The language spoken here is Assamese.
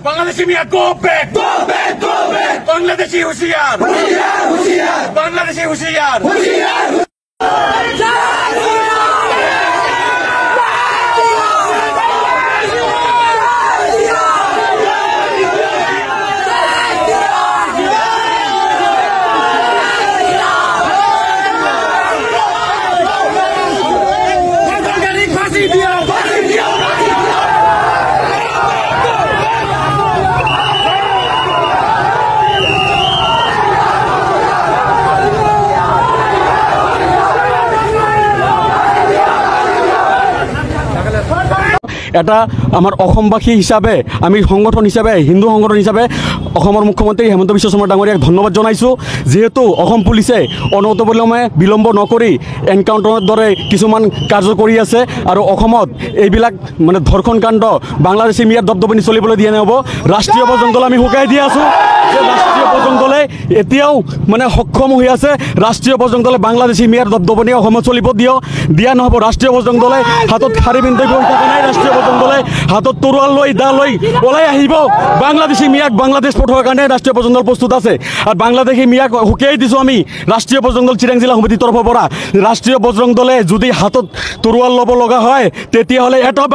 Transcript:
Bangladeshi Mia, go back, go back, go back. Bangladeshi Hushiyar, Hushiyar, Hushiyar. Bangladeshi Hushiyar, Hushiyar. এটা আমার অসমবাসী হিসাবে আমি সংগঠন হিসাবে হিন্দু সংগঠন হিসাবে অসমৰ মুখ্যমন্ত্ৰী হেমন্ত বিশ্ব শৰ্মা ডাঙৰীয়াক ধন্যবাদ জনাইছোঁ যেহেতু অসম পুলিচে অনবৰতে বিলম্ব নকৰি এনকাউণ্টাৰৰ দৰে কিছুমান কাৰ্য কৰি আছে আৰু অসমত এইবিলাক মানে ধৰ্ষণ কাণ্ড বাংলাদেশী মিয়াৰ দপদপনি চলিবলৈ দিয়া নহ'ব। ৰাষ্ট্ৰীয় পৰ্যন্ত আমি শুকাই দি আছোঁ যে ৰাষ্ট্ৰীয় পৰ্যন্তলে এতিয়াও মানে সক্ষম হৈ আছে। ৰাষ্ট্ৰীয় পৰ্যন্তলে বাংলাদেশী মিয়াৰ দপদপনি অসমত চলিব দিয়া নহ'ব। ৰাষ্ট্ৰীয় পৰ্যন্তলে হাতত খাৰী পিন্ধি বহি থকা নাই। ৰাষ্ট্ৰীয় পৰ্যন্তলে হাতত তৰোৱাল লৈ দা লৈ ওলাই আহিব। বাংলাদেশী মিয়াক বাংলাদেশ পঠোৱাৰ কাৰণে ৰাষ্ট্ৰীয় পৰ্যন্ত প্ৰস্তুত আছে আৰু বাংলাদেশী মিয়াক শুকিয়াই দিছোঁ আমি ৰাষ্ট্ৰীয় পৰ্যন্ত চিৰাং জিলা সমিতিৰ তৰফৰ পৰা। ৰাষ্ট্ৰীয় বজৰং দলে যদি হাতত তৰোৱাল ল'ব লগা হয় তেতিয়াহ'লে এটা